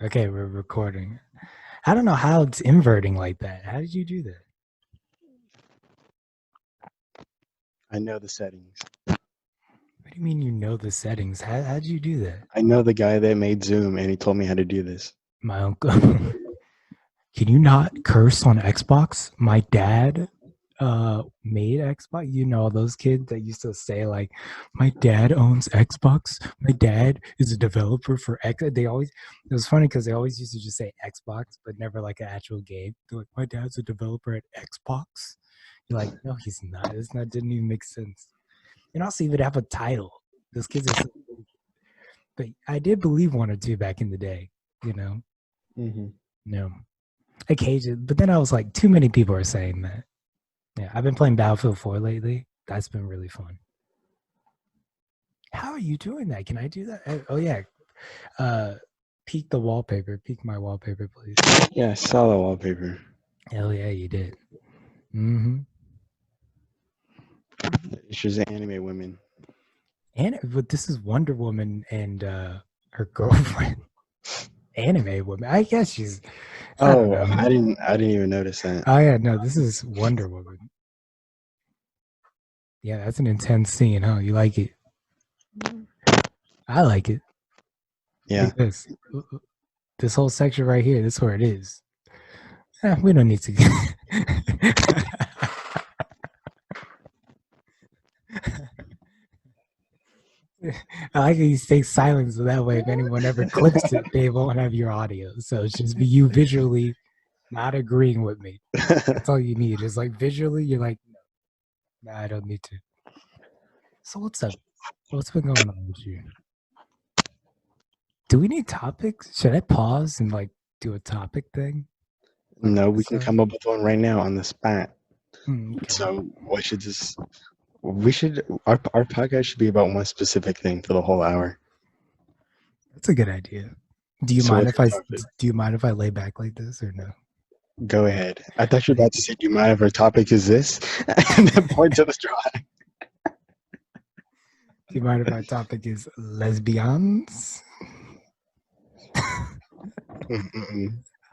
Okay, we're recording. I don't know how it's inverting like that. How did you do that? I know the settings. What do you mean you know the settings? How did you do that? I know the guy that made Zoom, and he told me how to do this. My uncle. Can you not curse on Xbox? My dad made Xbox. You know those kids that used to say like, "My dad owns Xbox. My dad is a developer for X." They always it was funny because they always used to just say Xbox, but never like an actual game. They're like, "My dad's a developer at Xbox." You're like, "No, he's not. It's not. Didn't even make sense." And also, even have a title. Those kids are so. But I did believe one or two back in the day. You know, no, occasion. But then I was like, too many people are saying that. Yeah, I've been playing Battlefield 4 lately. That's been really fun. How are you doing that? Can I do that? Oh yeah. Peek the wallpaper. Peek my wallpaper, please. Yeah, I saw the wallpaper. Hell yeah, you did. Mm-hmm. It's just anime women. And but this is Wonder Woman and her girlfriend. Anime woman. I guess she's. I don't Oh, know. I didn't even notice that. Oh yeah, no, this is Wonder Woman. Yeah, that's an intense scene, huh? You like it? I like it. Yeah. Like this. This whole section right here. This is where it is. We don't need to. I like how you stay silent so that way if anyone ever clicks it, they won't have your audio. So it's just be you visually not agreeing with me. That's all you need. It's like visually, you're like, no, I don't need to. So what's up? What's been going on with you? Do we need topics? Should I pause and like do a topic thing? Like No, we can episode? come up with one right now on the spot. Okay. So our podcast should be about one specific thing for the whole hour. That's a good idea. Do you So mind what's if your I topic? do you mind if I lay back like this or no? Go ahead. I thought you were Like, about to say, "Do you mind if our topic is this?" And then point to the drawing. do you mind if our topic is lesbians?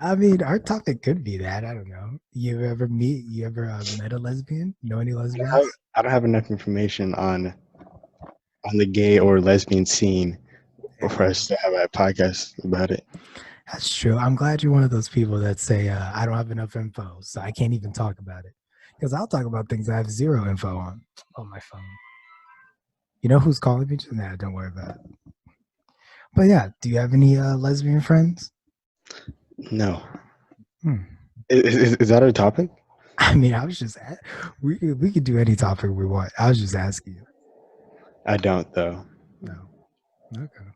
I mean, our topic could be that. I don't know. You ever met a lesbian? Know any lesbians? I don't have enough information on the gay or lesbian scene for Yeah, us to have a podcast about it. that's true. I'm glad you're one of those people that say, I don't have enough info, so I can't even talk about it. Because I'll talk about things I have zero info on my phone. You know who's calling me? Nah, don't worry about it. But yeah, do you have any lesbian friends? No. Hmm. Is that our topic? I mean, we could do any topic we want. I was just asking you. I don't though. No. Okay.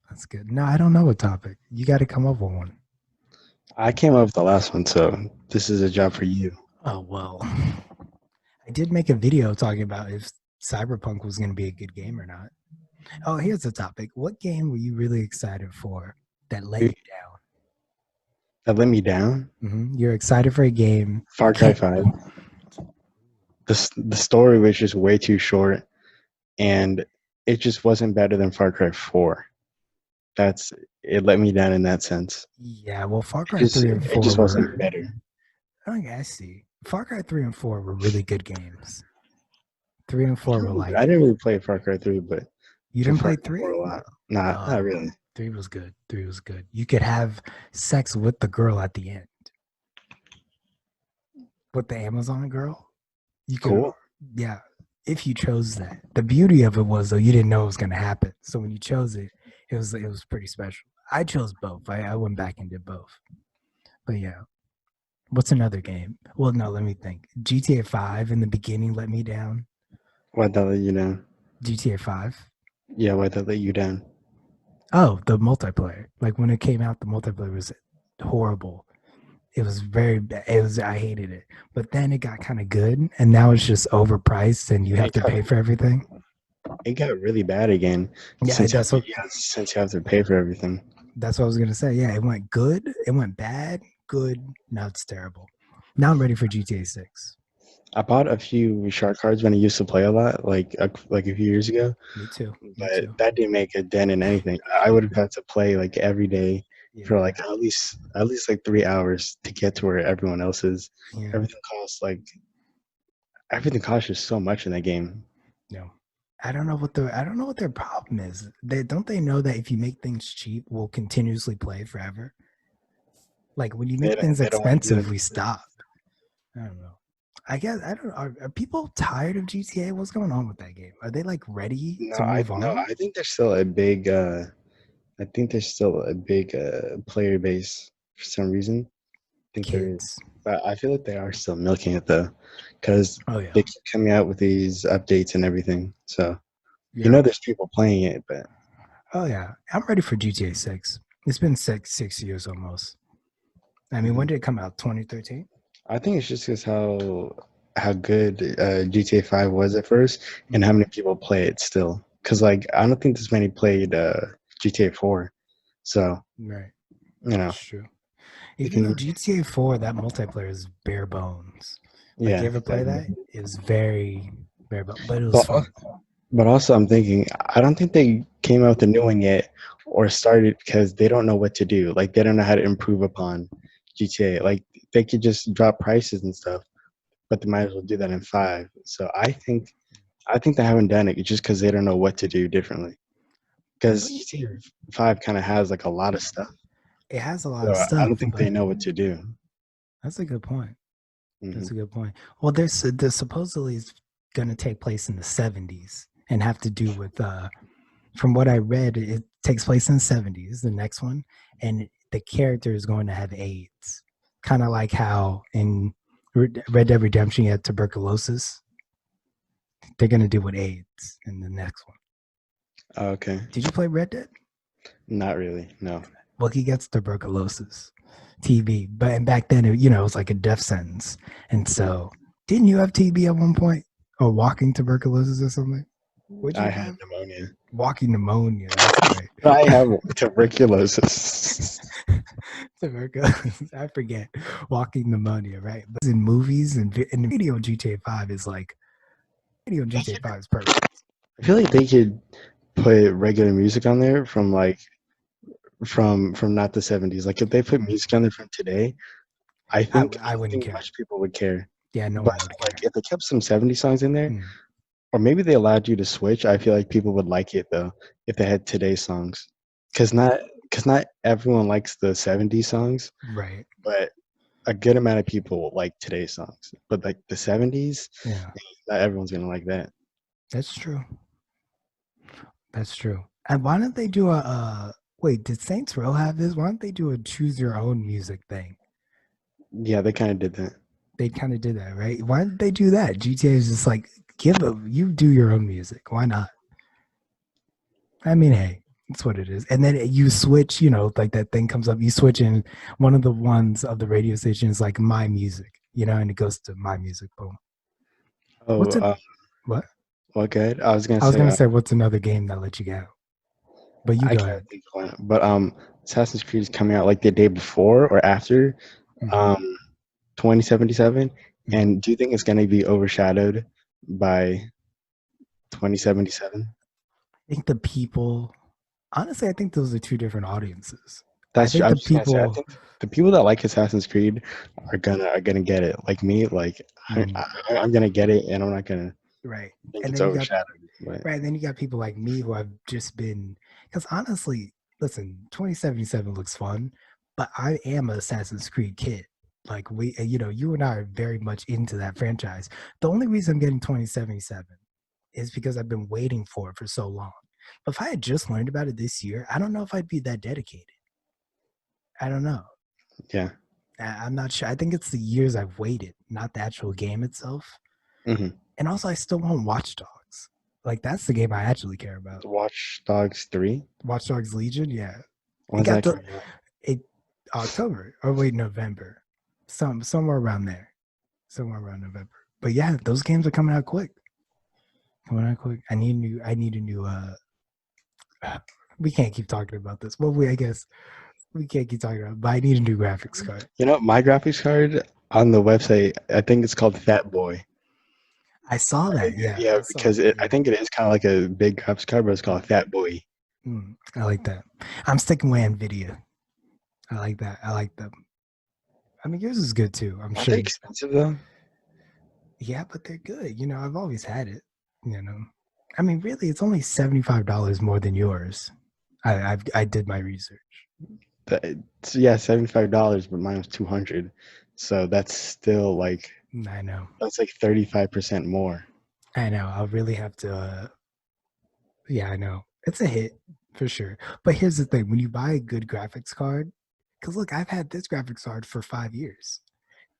That's good. No, I don't know a topic. You got to come up with one. I came up with the last one, so this is a job for you. Oh, well. I did make a video talking about if Cyberpunk was going to be a good game or not. Oh, here's the topic. What game were you really excited for that let you That let me down. down? You're excited for a game. Far Cry Can't. 5. The story was just way too short, and it just wasn't better than Far Cry 4. That's it. Let me down in that sense. Yeah, well, Far Cry 3 and It 4 just wasn't were. better. I think I see. Far Cry 3 and 4 were really good games. 3 and 4 were I like. didn't really play Far Cry 3, but You didn't prefer play 4 3? a lot. Not Oh, really. 3 was good. 3 was good. You could have sex with the girl at the end. With the Amazon girl. You could, Cool. yeah, if you chose that. The beauty of it was though you didn't know it was going to happen. So when you chose it, it was pretty special. I chose both. I went back and did both. But yeah, what's another game? Well, no, let me think. GTA 5 in the beginning let me down. Why'd that let you down? GTA 5. Yeah, why'd that let you down? Oh, the multiplayer. Like when it came out, the multiplayer was horrible. It was very bad. I hated it. But then it got kind of good, and now it's just overpriced, and you have to pay for everything. It got really bad again Yeah, since you have to pay for everything. that's what I was gonna say. Yeah, it went good, it went bad, good. Now it's terrible. Now I'm ready for GTA 6. I bought a few shark cards when I used to play a lot, like a few years ago, Me too. Me but too. that didn't make a dent in anything. I would have had to play like every day for Yeah, like at least like 3 hours to get to where everyone else is. yeah. Everything costs like everything costs you so much in that game. No, I don't know what their problem is. They know that if you make things cheap, we'll continuously play forever. Like when you make things They don't want to do expensive, that. we stop. I don't know. I guess I don't. Are people tired of GTA? What's going on with that game? Are they like ready to move No, on? I think there's still a big I think there's still a big player base for some reason. I think there is. Kids. But I feel like they are still milking it though, because Oh yeah, they keep coming out with these updates and everything. So you yeah. know there's people playing it, but Oh yeah. I'm ready for GTA 6. It's been six years almost. I mean, when mhm. did it come out? 2013. I think it's just because how good GTA 5 was at first and how Mm, many people play it still. Because like I don't think this many played GTA 4. So, right. you know, That's true. you Even though can GTA 4, that multiplayer is bare bones. Like, you yeah, ever play definitely. that? It was very bare bones, but it was But fun. but also I'm thinking I don't think they came out with a new one yet or started because they don't know what to do. Like they don't know how to improve upon GTA. Like they could just drop prices and stuff, but they might as well do that in 5. So I think they haven't done it just because they don't know what to do differently. Because But GTA 5 kind of has like a lot of stuff, it has a lot so of I don't stuff, think they but know what to do. that's a good point. Hmm. That's a good point. Well, there's supposedly is going to take place in the 70s and have to do with from what I read, it takes place in the 70s, the next one, and the character is going to have AIDS. Kind of like how in Red Dead Redemption you had tuberculosis. They're going to do with AIDS in the next one. Okay, Did you play Red Dead? not really. No. Well, he gets tuberculosis, TB, but and back then, it was like a death sentence. And Mm. so, didn't you have TB at one point, or walking tuberculosis or something? What'd I you had have? pneumonia. Walking pneumonia. That's great. I have tuberculosis. Tuberculosis. I forget. Walking pneumonia, right? But in movies and in the video, GTA 5 is like video GTA 5 is perfect. I feel like they could put regular music on there from like from not the 70s. Like if they put music on there from today, I I don't wouldn't think care. much people would care. Yeah, no But one would like care. if they kept some 70s songs in there, Hmm. or maybe they allowed you to switch, I feel like people would like it though if they had today's songs. Cause not everyone likes the 70s songs, Right. but a good amount of people like today's songs. But like the 70s, Yeah, not everyone's gonna like that. that's true. That's true. And why don't they do wait, did Saints Row have this? Why don't they do a choose your own music thing? Yeah, they kind of did that. They kind of did that, right? Why did they do that? GTA is just like, you do your own music. Why not? I mean, hey, that's what it is. And then you switch, like that thing comes up, you switch in one of the ones of the radio stations, like my music, and it goes to my music. Boom. Oh, What's it? What? well, good. I was gonna I was say gonna say, what's another game that let you get out? But you I go can't ahead. think of one, but Assassin's Creed is coming out like the day before or after Hmm. um 2077. Hmm. And do you think it's gonna be overshadowed by 2077? I think the people, honestly, I think those are two different audiences. I That's think I'm the just gonna say I people, think the people that like Assassin's Creed are gonna get it. Like me, like mm, I'm gonna get it, and I'm not gonna right. think And it's then you got, overshadowed. But right. And then you got people like me who have just been, because honestly, listen, 2077 looks fun, but I am an Assassin's Creed kid. Like you and I are very much into that franchise. The only reason I'm getting 2077 is because I've been waiting for it for so long. But if I had just learned about it this year, I don't know if I'd be that dedicated. I don't know. yeah, I'm not sure. I think it's the years I've waited, not the actual game itself. hmm And also, I still want Watch Dogs. Like that's the game I actually care about. Watch Dogs 3. Watch Dogs Legion, yeah. It When's got that the coming out? it October or wait November, somewhere around there, somewhere around November. But yeah, those games are coming out quick. Coming out quick. I need a new. We can't keep talking about this. Well, I guess we can't keep talking about it, but I need a new graphics card. You know, my graphics card on the website, I think it's called Fat Boy. I saw that. Yeah, Yeah, I saw because that. I think it is kind of like a big graphics card, but it's called Fat Boy. I like that. I'm sticking with Nvidia. I like that. I like them. I mean, yours is good too. I'm Aren't sure. they expensive though? Yeah, but they're good. I've always had it. You know, I mean, really, it's only $75 more than yours. I did my research. Yeah, $75, but mine was 200. So that's still like I know. that's like 35% more. I know. I'll really have to. Yeah, I know. It's a hit for sure. But here's the thing: when you buy a good graphics card, because look, I've had this graphics card for 5 years.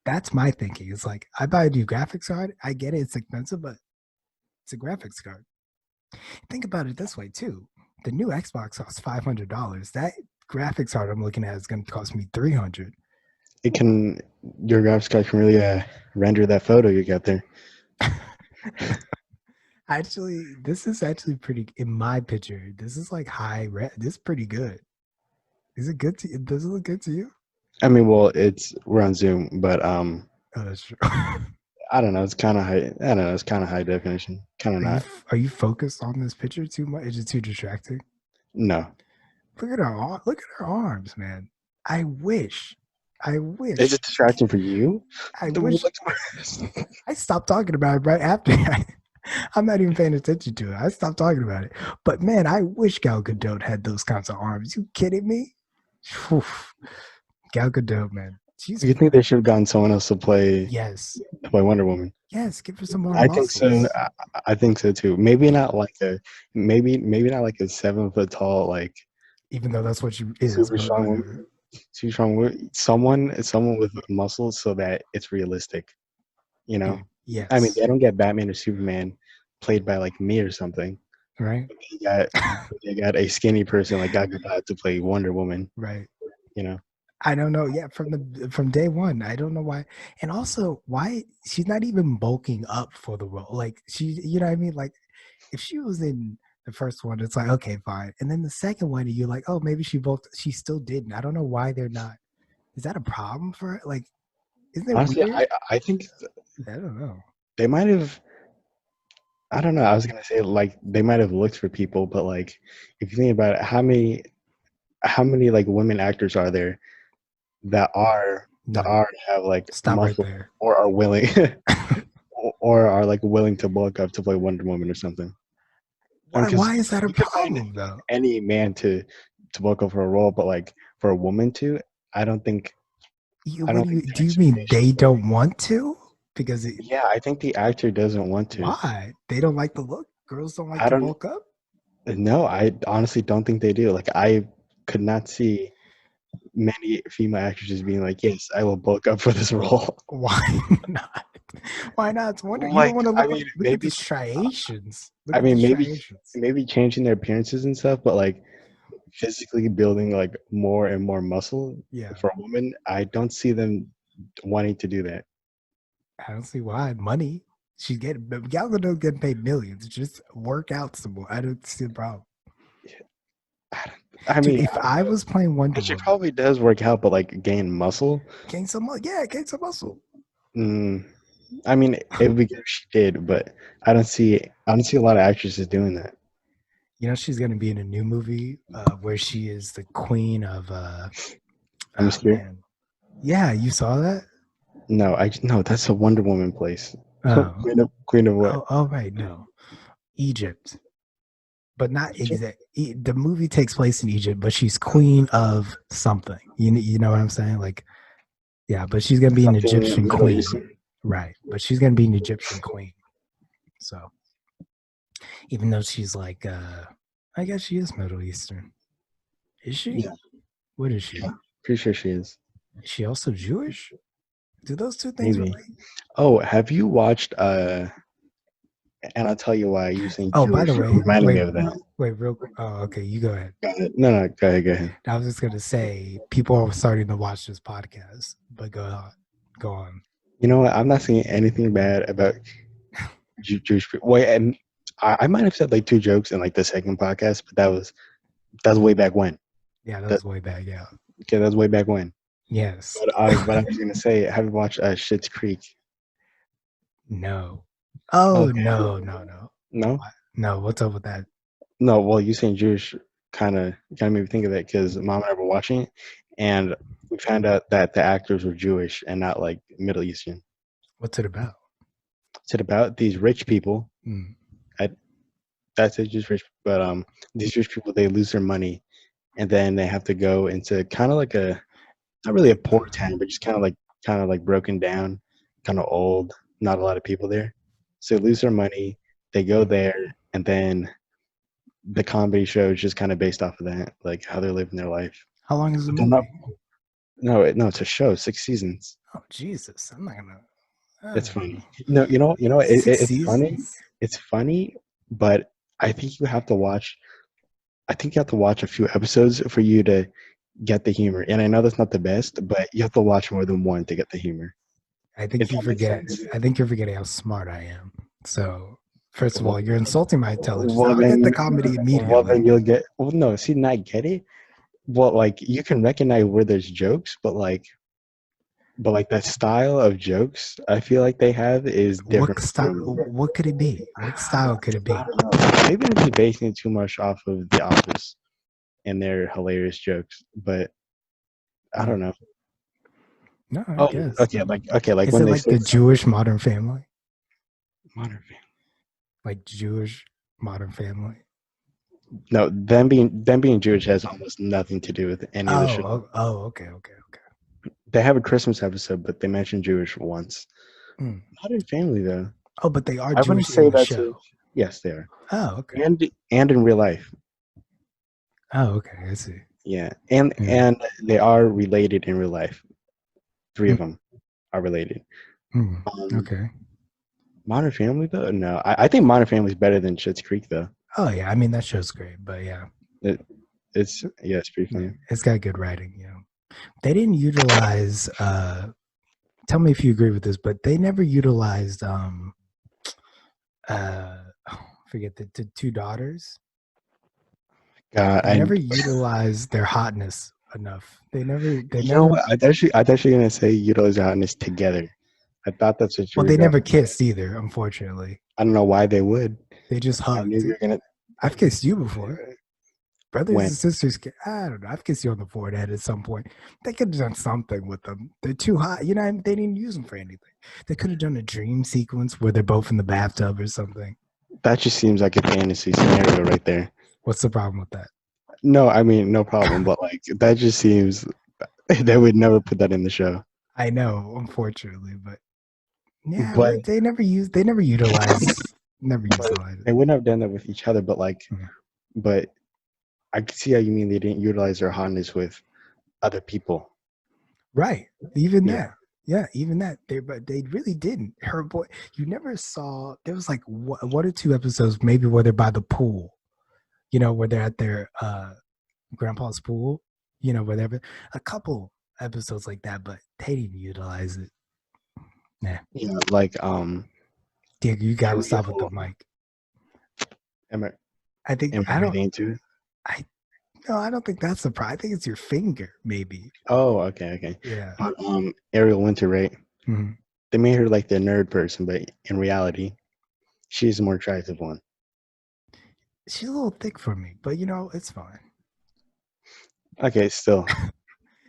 That's my thinking. It's like I buy a new graphics card. I get it; it's expensive, but it's a graphics card. Think about it this way too. The new Xbox costs $500. That graphics card I'm looking at is going to cost me 300. It can Your graphics card can really render that photo you got there. Actually, this is actually pretty. In my picture, this is like high red. This is pretty good. Is it good to you? Does it look good to you? I mean, well, we're on Zoom, but Oh, that's true. I don't know. It's kind of high. I don't know. It's kind of high definition. Kind of Are you not. are you focused on this picture too much? Is it too distracting? No, Look at her arms, man. I wish. I is wish. it distracting for you? I The- wish. what- I stopped talking about it right after. I'm not even paying attention to it. I stopped talking about it. But man, I wish Gal Gadot had those kinds of arms. You kidding me? Whew. Gal Gadot, man. She's You think they should have gotten someone else yes, to play Wonder Woman? yes. Give her some more I think so. muscles. I think so too. Maybe not like a 7 foot tall like Even though that's what she is, super but strong woman. Too strong. Someone with muscles so that it's realistic. You know. dude, I mean, yes, they don't get Batman or Superman played by like me or something. right, They got they got a skinny person like Gal Gadot to play Wonder Woman. right. You know. I don't know. Yeah, from day one, I don't know why, and also why she's not even bulking up for the role. Like you know what I mean? Like if she was in the first one, it's like okay, fine, and then the second one, you're like, oh, maybe she bulked. She still didn't. I don't know why they're not. Is that a problem for her? Like, isn't it Honestly, weird? I think I don't know. they might have. I don't know. I was gonna say like they might have looked for people, but like if you think about it, how many like women actors are there that None. have like Stop right muscle there. or are willing or are like willing to bulk up to play Wonder Woman or something? I mean, Why? because Why is that a you could find problem though? any man to bulk up for a role, but like for a woman to, I don't think I What don't do think you the do? You mean expectations they are don't want to? Because yeah, I think the actor doesn't want to. why? They don't like the look. Girls don't like I to don't bulk up. know. I honestly don't think they do. Like I could not see many female actresses being like, "Yes, I will bulk up for this role." Why not? Why not? It's wonder you don't Like, want to I look like mean, look at the striations. Look I at the mean, striations. maybe changing their appearances and stuff, but like physically building like more and more muscle Yeah. for a woman, I don't see them wanting to do that. I don't see why. Money. She's getting Gal Gadot getting paid millions. Just work out some more. I don't see the problem. I Dude, mean, if I don't I know. was playing Wonder And she Woman, probably does work out, but like gain muscle. gain some muscle. Mm, I mean, it would be good if she did, but I don't see a lot of actresses doing that. She's gonna be in a new movie where she is the queen of I'm oh scared. man. Yeah, you saw that? No, no, that's a Wonder Woman place. Oh. Queen of what? Oh right, no. Egypt. But not Egypt? exact. The movie takes place in Egypt, but she's queen of something. You know what I'm saying? Like, yeah, but she's gonna be an Something Egyptian Middle queen, Eastern. right? But she's gonna be an Egyptian queen. So even though she's like, I guess she is Middle Eastern. Is she? Yeah, What is she? pretty sure she is. Is she also Jewish? Do those two things Maybe. relate? Oh, have you watched and I'll tell you why you saying Oh, by the Jewish way, reminded me of that. real. Oh, okay, you go ahead. Go ahead. No, go ahead, go ahead. I was just gonna say people are starting to watch this podcast, but go on. Go on. You know what? I'm not saying anything bad about Jewish people. Wait, and I might have said like two jokes in like the second podcast, but that was way back when. Yeah, that That was way back. Yeah. okay, that was way back when. Yes. But I was gonna say, have you watched Schitt's Creek? No. Oh Okay. no. No, No, what's up with that? no. Well, you saying Jewish kind of made me think of that because mom and I were watching it, and we found out that the actors were Jewish and not like Middle Eastern. What's it about? It's about these rich people. Mm. I, that's it, just rich. But these rich people, they lose their money, and then they have to go into kind of like a, not really a poor town, but just kind of like broken down, kind of old, not a lot of people there. So they lose their money. They go there, and then the comedy show is just kind of based off of that, like how they're living their life. How long is the But they're not. movie? No, it's a show, 6 seasons. Oh Jesus, I'm not gonna. It's Uh, funny. No, six it's funny. seasons? It's funny, but I think you have to watch. I think you have to watch a few episodes for you to get the humor. And I know that's not the best, but you have to watch more than one to get the humor. I think If you that makes forget. sense. I think you're forgetting how smart I am. So, first of Well, all, you're insulting my intelligence. well I'll get the then, comedy well immediately. then you'll get. Well, no, see, not get it. Well, like you can recognize where there's jokes, but like that style of jokes, I feel like they have is What different style? from. What could it be? What style could it I be? don't know. Maybe I'm just basing it too much off of The Office and their hilarious jokes, but I Hmm. don't know. No, I Oh, guess. okay, like Is when it they like say the Jewish Modern Family? Modern Family. Like Jewish Modern Family? No, them being Jewish has almost nothing to do with any of the show. Okay, okay, okay. They have a Christmas episode, but they mention Jewish once. Hmm. Modern Family, though, Oh, but they are I wouldn't Jewish say in the that too. show. Yes, they are, Oh, okay. and in real life, Oh, okay. I see. yeah, Yeah. and they are related in real life. Three Hmm. of them are related. Hmm. Um, Okay. Modern Family, though, no, I think Modern Family is better than Schitt's Creek, though. Oh yeah. I mean that show's great, but yeah, It, it's pretty yeah, funny. it's got good writing. They didn't utilize. Tell me if you agree with this, but they never utilized. Forget the two daughters. God, They never utilized their hotness enough. They never. They you know never. what? I thought you were gonna say utilize your hotness together. I thought that's what you Well, were they going. never kissed either. Unfortunately, I don't know why they would. they just I knew hugged. you were gonna. I've kissed you before. Brothers When and sisters, I don't know. I've kissed you on the forehead at some point. They could have done something with them. They're too hot. They didn't use them for anything. They could have done a dream sequence where they're both in the bathtub or something. that just seems like a fantasy scenario right there. What's the problem with that? No, I mean no problem, but like that just seems they would never put that in the show. I know, unfortunately, but yeah, But but they never utilize it. they wouldn't have done that with each other. Mhm. But I can see how you mean they didn't utilize their hotness with other people. Right. Even Yeah, that. Yeah, even that. But they really didn't. Her boy, you never saw. There was like one or two episodes, maybe where they're by the pool. Where they're at their grandpa's pool. Whatever. A couple episodes like that, but they didn't utilize it. Nah, yeah, like Diego, you gotta stop with the Ariel. mic. Am I I think am I I don't. reading into it? I No, I don't think that's the problem. I think it's your finger, maybe. Oh, okay. Yeah. But Ariel Winter, right? Mhm. They made her like the nerd person, but in reality, she's the more attractive one. She's a little thick for me, but it's fine. Okay, still,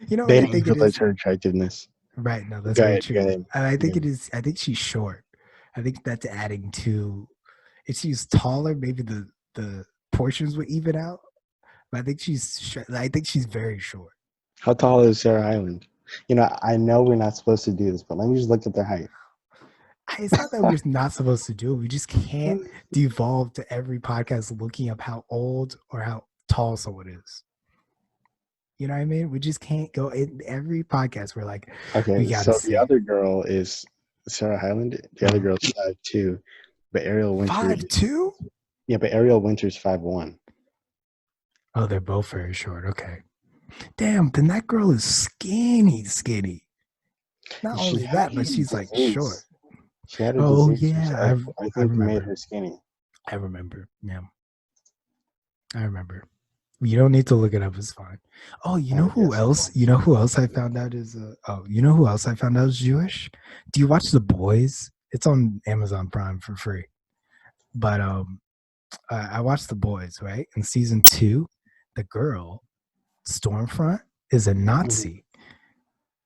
You know what they I didn't think it realize is? her attractiveness. Right. No, that's Go very ahead, go true. ahead. And I think Yeah. it is. I think she's short. I think that's adding to. If she's taller, maybe the portions would even out. But I think I think she's very short. How tall is Sarah Hyland? I know we're not supposed to do this, but let me just look at their height. It's not that we're not supposed to do it. We just can't devolve to every podcast looking up how old or how tall someone is. You know what I mean? We just can't go in every podcast. We're like, we Okay, gotta so the see other girl is Sarah Hyland. The other girl's 5'2", but Ariel Winters. 5'2". Yeah, but Ariel Winters 5'1". Oh, they're both very short. Okay. Damn, then that girl is skinny, skinny. Not She only had that, but she's like short. disease. She had a Oh disease, which yeah, I I think made remember. her skinny. I remember. Yeah, I remember. You don't need to look it up. It's fine. Oh, you know I who guess. else? You know who else I found out is you know who else I found out is Jewish? Do you watch The Boys? It's on Amazon Prime for free. But I watched The Boys, right? In season 2, the girl, Stormfront, is a Mhm. Nazi.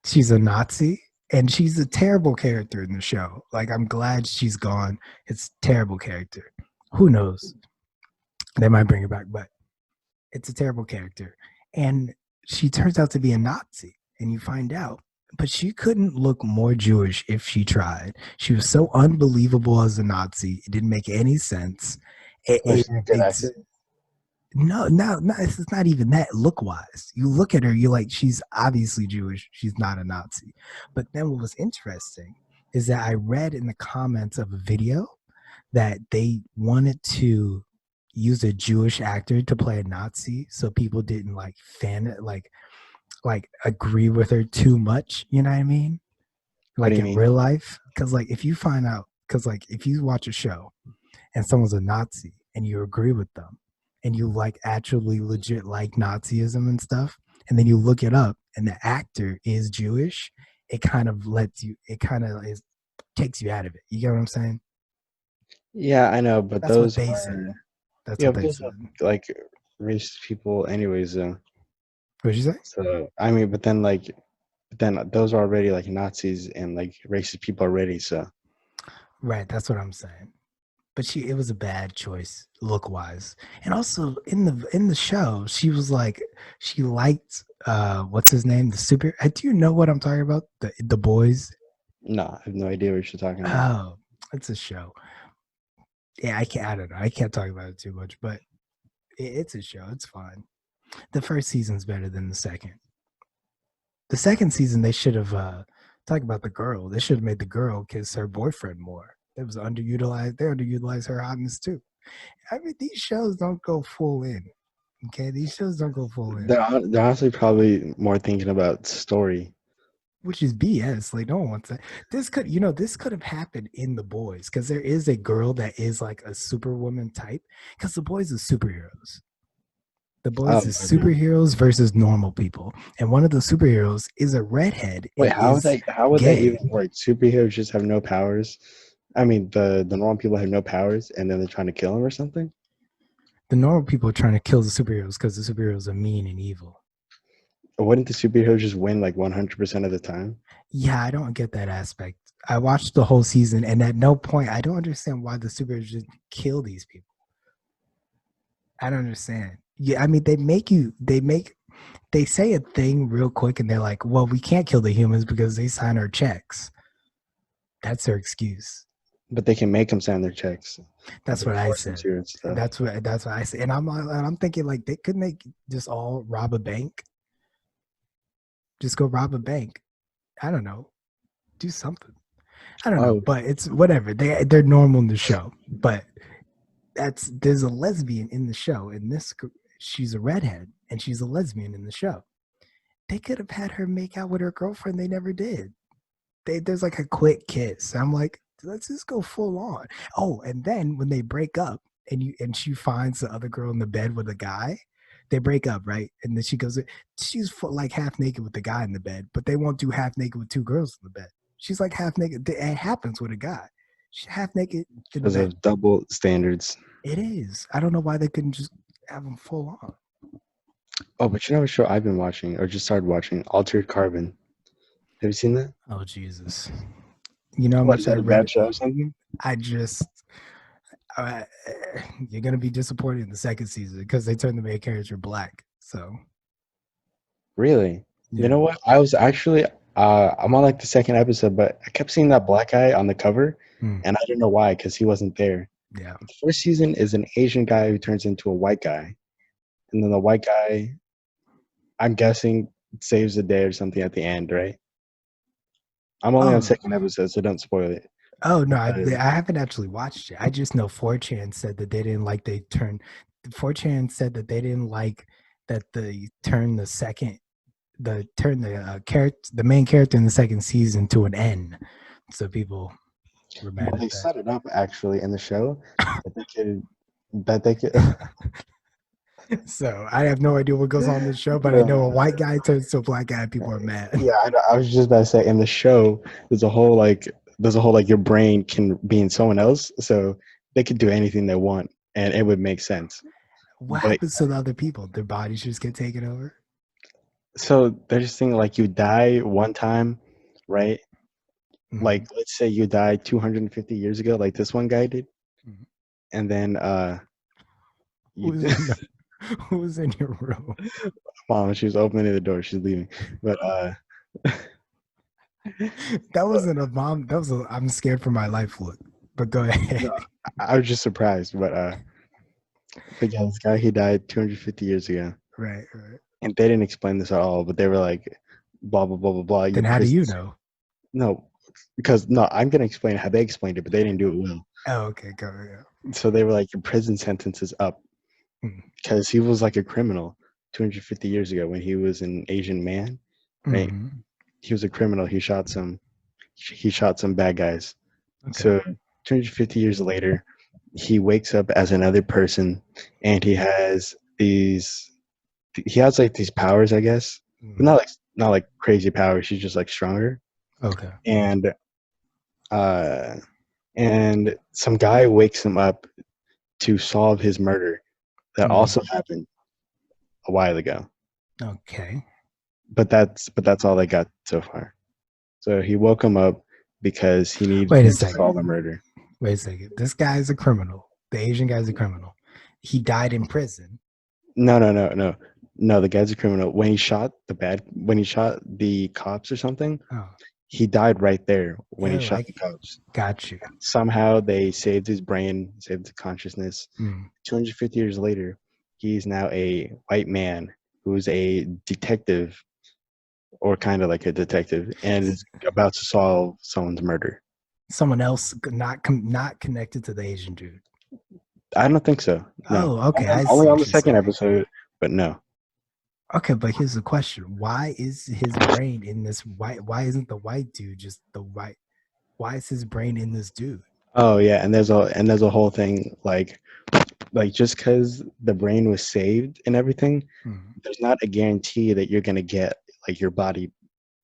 She's a Nazi, and she's a terrible character in the show. Like, I'm glad she's gone. It's a terrible character. Who knows? They might bring her back, but it's a terrible character. And she turns out to be a Nazi, and you find out. But she couldn't look more Jewish if she tried. She was so unbelievable as a Nazi. It didn't make any sense. Was she a good It's actor? no, it's not even that look wise. You look at her, you're like, she's obviously Jewish. She's not a Nazi. But then what was interesting is that I read in the comments of a video that they wanted to use a Jewish actor to play a Nazi so people didn't like fan it, like agree with her too much. You know what I mean? What do Like you in mean? real life. Cause like if you find out, cause like if you watch a show and someone's a Nazi and you agree with them and you like actually legit like Nazism and stuff, and then you look it up and the actor is Jewish, it kind of lets you, it kind of is takes you out of it. You get what I'm saying? Yeah, I know, but That's what those they said. are That's yeah, what but they those said. are like racist people anyways. What'd you say? So I mean, but then those are already like Nazis and like racist people already. So Right, that's what I'm saying. But it was a bad choice look wise. And also in the show, she was like she liked what's his name? The super do you know what I'm talking about? The boys? no, I have no idea what you're talking about. Oh, it's a show. Yeah, I don't know. I can't talk about it too much, but it's a show. It's fine. The first season's better than the second. The second season they should have talk about the girl. They should have made the girl kiss her boyfriend more. It was underutilized. They underutilized her hotness too. I mean, these shows don't go full in. Okay, these shows don't go full in, They're honestly probably more thinking about story. which is BS. Like no one wants that. This could have happened in the boys because there is a girl that is like a superwoman type. Because the boys are superheroes. The boys Oh, is okay. superheroes versus normal people, and one of the superheroes is a redhead Wait, and is how would that gay. even work? Superheroes just have no powers. I mean, the normal people have no powers, and then they're trying to kill him or something. The normal people are trying to kill the superheroes because the superheroes are mean and evil. Or wouldn't the superheroes just win like 100% of the time? Yeah, I don't get that aspect. I watched the whole season, and at no point I don't understand why the superheroes just kill these people. I don't understand. Yeah, I mean they say a thing real quick, and they're like, "Well, we can't kill the humans because they sign our checks." That's their excuse. But they can make them sign their checks. That's They what I force them said. to and stuff. That's what I said. And I'm thinking like they couldn't they just all rob a bank? Just go rob a bank. I don't know. Do something. I don't know, Oh, but it's whatever. They're normal in the show, but there's a lesbian in the show, and she's a redhead, and she's a lesbian in the show. They could have had her make out with her girlfriend. They never did. There's like a quick kiss. I'm like, let's just go full on. Oh, and then when they break up, and she finds the other girl in the bed with a guy, they break up, right? And then she's like half naked with the guy in the bed, but they won't do half naked with two girls in the bed. She's like half naked. It happens with a guy. She's half naked in the because bed. of double standards. It is. I don't know why they couldn't just have them full on. Oh, but you know what show I've been watching or just started watching? Altered Carbon. Have you seen that? Oh Jesus! You know how What is much I that a read. bad show or something? I just uh, you're gonna be disappointed in the second season because they turned the main character black. So Really? You yeah, know what? I was actually I'm on like the second episode, but I kept seeing that black guy on the cover, mm, and I don't know why because he wasn't there. yeah. The first season is an Asian guy who turns into a white guy, and then the white guy, I'm guessing, saves the day or something at the end, right? I'm only on Oh, second episode, so don't spoil it. oh no, But I haven't actually watched it. I just know 4chan said that they didn't like they turned. 4chan said that they didn't like that they turned the character the main character in the second season to an N. So people were mad well, at they that. set it up actually in the show that they could So I have no idea what goes on in the show, but I know a uh, white guy turns to a black guy, and people are mad. yeah, I was just about to say in the show there's a whole like your brain can be in someone else, so they could do anything they want and it would make sense. What But happens to the other people? Their bodies just get taken over. So they're just saying like you die one time, right? Mhm. Like let's say you died 250 years ago, like this one guy did, Mhm. and then you Who's in the, who's in your room? mom, she was opening the door, she's leaving. But That wasn't a mom. That was a I'm scared for my life look. But go ahead. no, I was just surprised. But yeah, this guy he died 250 years ago, Right, right. and they didn't explain this at all. But they were like, blah blah blah blah blah. Your Then how do prison. you know? No, because no, I'm gonna explain how they explained it, but they didn't do it well. Oh, okay, go yeah. So they were like, your prison sentence is up because he was like a criminal 250 years ago when he was an Asian man, right? Mm-hmm. He was a criminal. He shot some bad guys. Okay. So 250 years later, he wakes up as another person, and he has like these powers, I guess, but Mhm. not like crazy powers. He's just like stronger, Okay. and uh, and some guy wakes him up to solve his murder that also Mhm. happened a while ago. Okay. But that's all they got so far. So he woke him up because he needed Wait a him to solve a second. murder. Wait a second. This guy's a criminal. The Asian guy's a criminal. He died in prison. No, no, no, no, no. The guy's a criminal. When he shot the cops or something, Oh, he died right there when he oh, shot the cops. got you. Somehow they saved his brain, saved his consciousness. Mm. 250 years later, he's now a white man who's a detective, or kind of like a detective, and is about to solve someone's murder. Someone else not connected to the Asian dude. I don't think so. No, Oh, okay. I see only on what the you're second saying. episode, but no. Okay, but here's the question: why is his brain in this white? Why isn't the white dude just the white? Why is his brain in this dude? Oh yeah, and there's a whole thing like just because the brain was saved and everything, Hmm. there's not a guarantee that you're gonna get like your body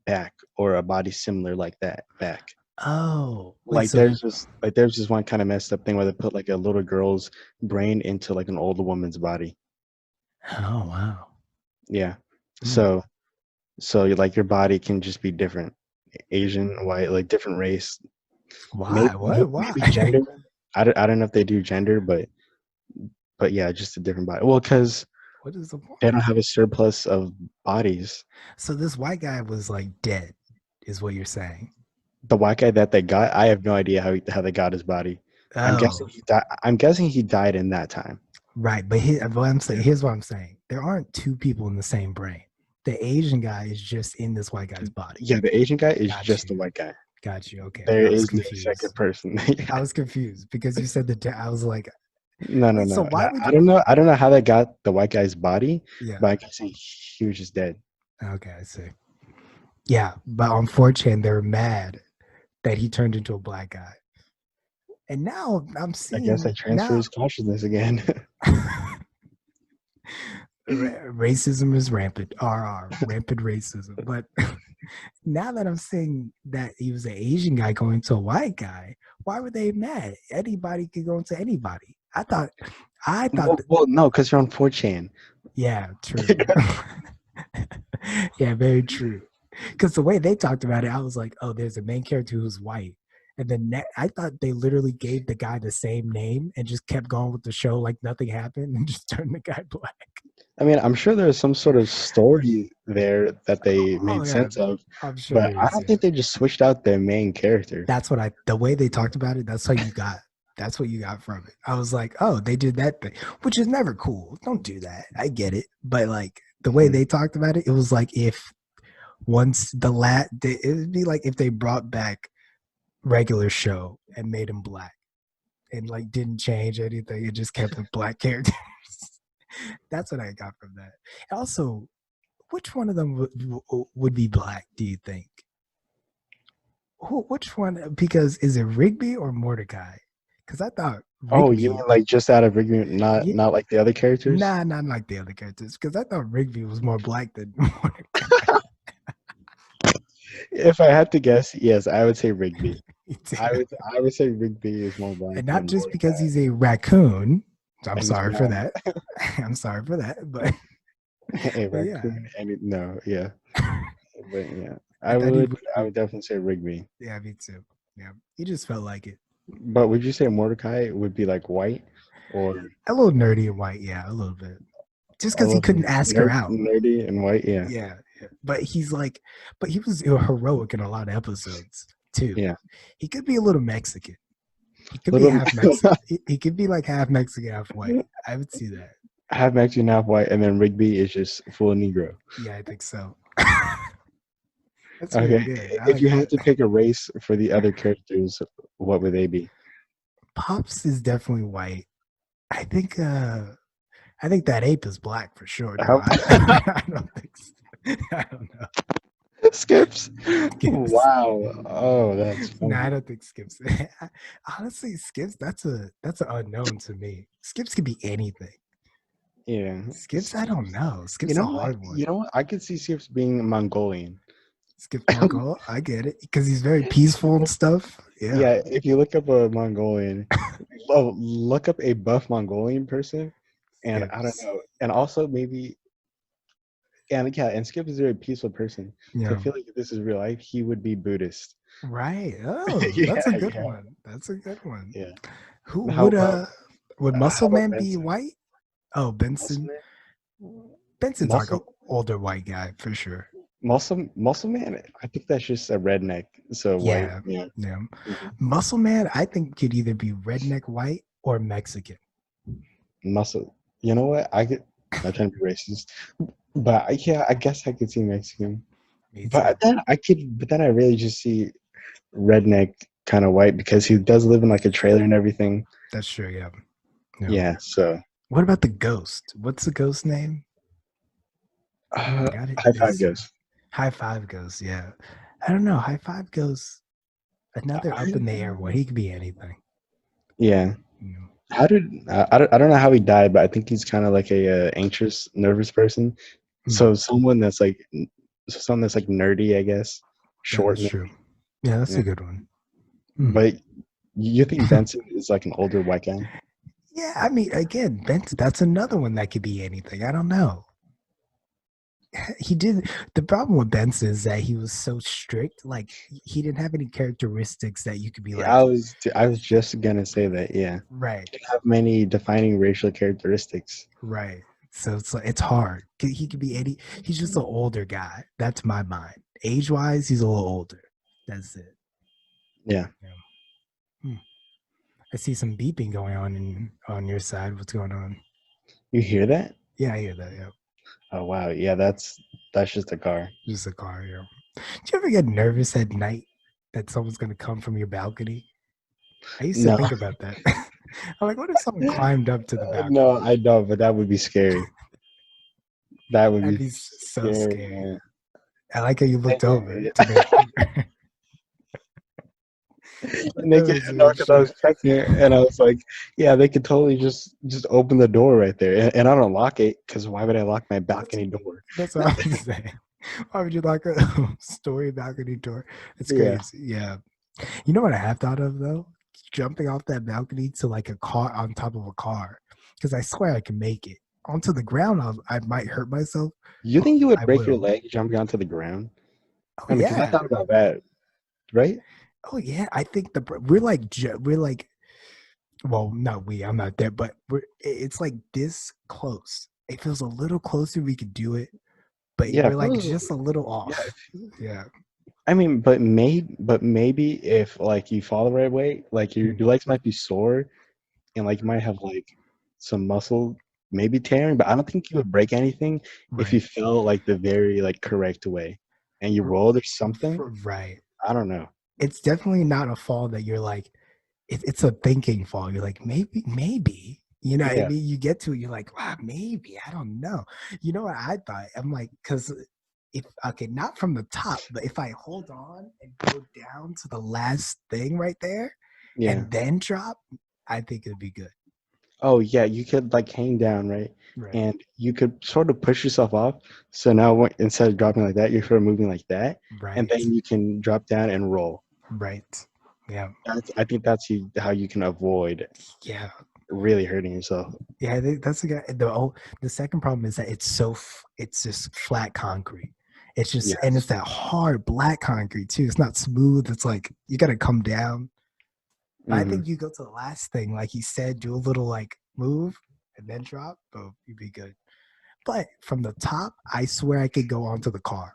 back or a body similar like that back. Oh, wait. Like there's this one kind of messed up thing where they put like a little girl's brain into like an older woman's body. Oh wow. Yeah. Hmm. So like your body can just be different. Asian, white, like different race. Why? What? Why? Maybe gender. I don't know if they do gender, but yeah, just a different body. Well, because What is the they point? don't have a surplus of bodies. So this white guy was like dead, is what you're saying? The white guy that they got, I have no idea how they got his body. I'm guessing Oh, he died. I'm guessing he died in that time. right. But what I'm saying, Yeah. here's what I'm saying: there aren't two people in the same brain. The Asian guy is just in this white guy's body. Yeah, the Asian guy is Got just you. the white guy. Got you. Okay, There I was is no second confused. person. I was confused because you said I was like, No, no, wait. So no. why would I you? don't know. I don't know how they got the white guy's body, Yeah. but I'm guessing he was just dead. Okay, I see. Yeah, but on 4chan, they're mad that he turned into a black guy. And now I'm I guess I seeing transfer now his consciousness again. racism is rampant. RR, rampant racism. But now that I'm seeing that he was an Asian guy going to a white guy, why were they mad? Anybody could go into anybody. I thought that, No, because you're on 4chan. yeah, true. Yeah, very true. Because the way they talked about it, I was like, oh, there's a main character who's white. And then I thought they literally gave the guy the same name and just kept going with the show like nothing happened and just turned the guy black. I mean, I'm sure there's some sort of story there that they Oh made yeah, sense of, I'm sure but there I is. don't Yeah, think they just switched out their main character. that's what the way they talked about it. That's how you got. That's what you got from it. I was like, oh, they did that thing, which is never cool. Don't do that. I get it, but like the way Mhm. they talked about it, it was like if once it would be like if they brought back regular show and made him black and like didn't change anything. It just kept the black characters. That's what I got from that. Also, which one of them would be black? Do you think? Which one? Because is it Rigby or Mordecai? Because I thought Oh, you mean Rigby, like just out of ignorance, yeah, not like the other characters? nah, not like the other characters. Because I thought Rigby was more black than Mordecai. If I had to guess, yes, I would say Rigby. I would say Rigby is more black And not than just because Mordecai. he's a raccoon. I'm And he's sorry for brown. that. I'm sorry for that, but A But yeah, raccoon. Any no, yeah, but yeah, I thought he would I be. would definitely say Rigby. Yeah, me too. Yeah, he just felt like it. But would you say Mordecai would be like white or A little nerdy and white, yeah, a little bit. Just a because he little couldn't ask her out. nerdy and white? Yeah, Yeah, yeah. But he's like, but he was heroic in a lot of episodes too. yeah. He could be a little Mexican. He could be Little half Mexican. He could be like half Mexican, half white. I would see that. half Mexican, half white, and then Rigby is just full Negro. Yeah, I think so. That's really Okay, good. I if like you had that. to pick a race for the other characters, what would they be? Pops is definitely white. I think I think that ape is black for sure. No, How I don't think so. I don't know. Skips? Skips. Wow. Oh, that's No, I funny. don't think Skips. Honestly, Skips, that's an unknown to me. Skips could be anything. Yeah. Skips, I don't know. You Skips a know what? hard one. You know what? I could see Skips being Mongolian. Skips Mongol, I get it. Because he's very peaceful and stuff. Yeah. Yeah, if you look up a Mongolian, oh, look up a buff Mongolian person, and I don't Skips. know, and also maybe, and yeah, and Skip is a very peaceful person. So I Yeah. feel like if this is real life, he would be Buddhist. Right. Oh, Yeah, that's a good yeah, one. That's a good one. yeah. Who would How Muscle about Man be Benson? white? Oh, Muscle Benson. Man? Benson's like an Muscle older white guy for sure. Muscle Man? I think that's just a redneck. So white. Yeah. Yeah. Yeah. Mhm. Muscle Man, I think could either be redneck white or Mexican. Muscle. You know what? I could not trying to be racist, but yeah, I guess I could see Mexican. Me too. But then I really just see redneck kind of white because he does live in like a trailer and everything. That's true. Yeah. Yeah. Yeah. So What about the ghost? What's the ghost name? I forgot it. high five Is goes. High Five Ghost? Yeah. I don't know. High Five Ghost. Another up in the air one. He could be anything. Yeah. You know. How did I don't know how he died, but I think he's kind of like a anxious, nervous person. Mm, So someone that's like nerdy, I guess, that short. is true. Yeah, that's Yeah. a good one. Mm. But you think Benson is like an older white guy? Yeah, I mean, again, Benson, that's another one that could be anything. I don't know. He did. The problem with Benson is that he was so strict. Like he didn't have any characteristics that you could be Yeah, like, I was just gonna say that. Yeah, right, he didn't have many defining racial characteristics. right. So it's like it's hard. He could be any. He's just an older guy. That's my mind. Age wise, he's a little older. That's it. Yeah, Yeah. Hmm. I see some beeping going on your side. What's going on? you hear that? Yeah, I hear that. Yeah, Oh wow, yeah, that's just a car. just a car. Yeah. Do you ever get nervous at night that someone's gonna come from your balcony? I used to No, think about that. I'm like, what if someone climbed up to the balcony? no, I don't. But that would be scary. That would That'd be be so scary, scary. man. I like how you looked over Yeah. to make sure. And they That could was no, really because I was sure. checking it, and I was like, yeah, they could totally just open the door right there, and I don't lock it because why would I lock my That's balcony door? that's what I was saying. Why would you like a story balcony door? It's Yeah, crazy. Yeah. You know what I have thought of though? Jumping off that balcony to like a car on top of a car. Because I swear I can make it. Onto the ground, I might hurt myself, you but think you would I break your will. leg jumping onto the ground? Oh I mean, because I yeah. thought about that, right? Oh yeah. I think we're like well, not we, I'm not there, but it's like this close. It feels a little closer we could do it, but Yeah, we're if it like was, just a little yeah. off. Yeah. I mean, but maybe if like you fall the right way, like your Mm, legs might be sore and like you might have like some muscle maybe tearing, but I don't think you would break anything if you right. fell like the very like correct way and you R- rolled or something. Right. I don't know. It's definitely not a fall that you're like, it's a thinking fall. You're like, maybe. You know what I Yeah, mean? You get to it, you're like, wow, maybe. I don't know. You know what I thought? I'm like, because if, okay, not from the top, but if I hold on and go down to the last thing right there yeah. and then drop, I think it'd be good. Oh yeah, you could like hang down, right? Right. And you could sort of push yourself off. So now instead of dropping like that, you're sort of moving like that, and Right. then you can drop down and roll. Right. Yeah. I think that's how you can avoid. Yeah. really hurting yourself. Yeah, I think that's the guy. The second problem is that it's just flat concrete. It's just and it's Yes. that hard black concrete too. It's not smooth. It's like you got to come down. But I Hmm. think you go to the last thing, like he said, do a little like move and then drop. Boom, you'd be good. But from the top, I swear I could go onto the car.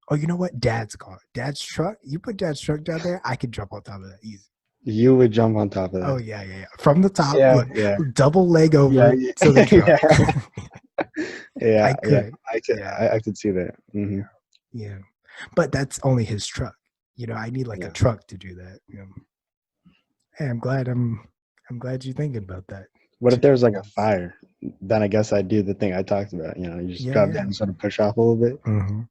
Oh, you know what? Dad's car, Dad's truck. You put Dad's truck down there, I could jump on top of that easy. You would jump on top of Oh that. yeah, yeah, yeah. From the top, Yeah, look, yeah, double leg yeah, over to the truck. yeah, yeah, I yeah. could. I could, Yeah, I could see that. Hmm. yeah. But that's only his truck. I need like a Yeah. truck to do that. Hey, I'm glad you're thinking about that. What if there was like a fire? Then I guess I'd do the thing I talked about. You just Yeah, drop yeah. down and sort of push off a little bit. Hmm.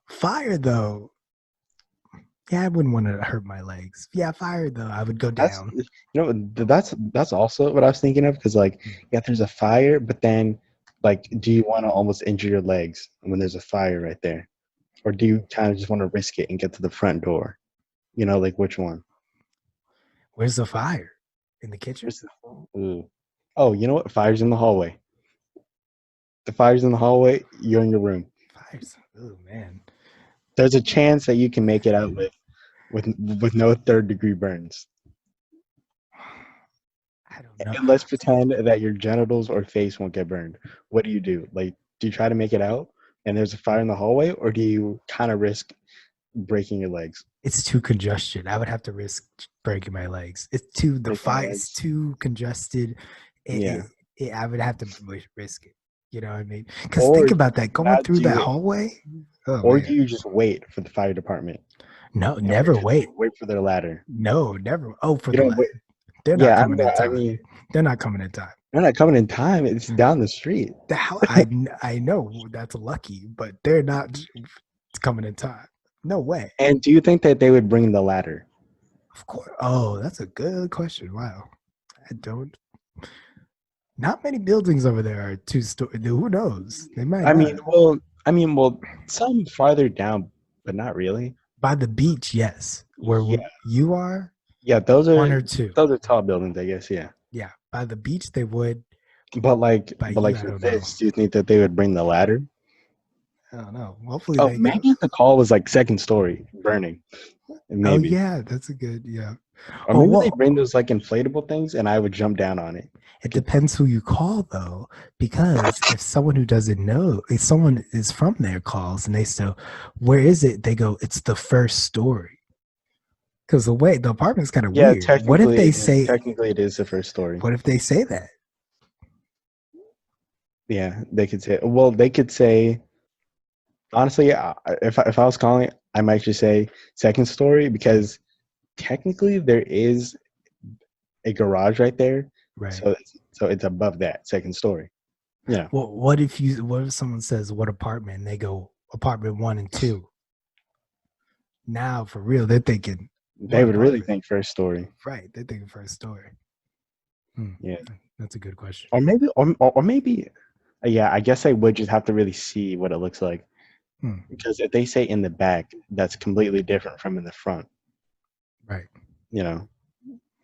Fire though, yeah, I wouldn't want to hurt my legs. Yeah, fire though, I would go That's down. that's also what I was thinking of because like yeah, there's a fire, but then like, do you want to almost injure your legs when there's a fire right there, or do you kind of just want to risk it and get to the front door? Like which one? Where's the fire? In the kitchen? Where's Ooh. Oh, you know what? Fire's in the hallway. The fire's in the hallway. You're in your room. Fires. Oh man. There's a chance that you can make it out with no third-degree burns. I don't know. And let's pretend that your genitals or face won't get burned. What do you do? Like, do you try to make it out and there's a fire in the hallway, or do you kind of risk breaking your legs? It's too congested. I would have to risk breaking my legs. The Breaking your fire is legs? too congested. Yeah. I would have to risk it. You know what I mean? Because Or think about that going now through that hallway. Oh do man, you just wait for the fire department no, and never wait. wait for their ladder? No, never. Oh, for You the don't wait. they're not Yeah, coming in I time. mean, They're not coming in time. they're not coming in time. It's down the street. The hell, I know that's lucky, but they're not coming in time. No way. And do you think that they would bring the ladder? Of course. Oh, that's a good question. Wow. I don't. Not many buildings over there are two-story. Who knows? They might I not. mean, well, some farther down, but not really. By the beach, yes. Where Yeah, you are, yeah, one or two. those are tall buildings, I guess. Yeah, Yeah. By the beach, they would. By but you, like I for don't know. this, do you think that they would bring the ladder? I don't know. Hopefully Oh, they get. maybe if the call was like second story burning, Oh maybe. yeah, that's a good. Yeah. Or Oh maybe they well, bring those like inflatable things, and I would jump down on it. it depends who you call though, because if someone who doesn't know, if someone is from there calls and they say, "Where is it?" They go, "It's the first story." Because the apartment's kind of Yeah, weird. What if they say? technically it is the first story. What if they say that? Yeah, they could say. Well, they could say. Honestly, if I was calling, I might just say second story because technically there is a garage right there, Right. so it's above that second story. Yeah, Well, what if someone says what apartment and they go apartment 1 and 2? Now for real, they're thinking they what would really apartment? think first story. Right. They're thinking first story. Hmm. Yeah, That's a good question. or maybe, yeah. I guess I would just have to really see what it looks like Hmm. because if they say in the back, that's completely different from in the front. Right. You know,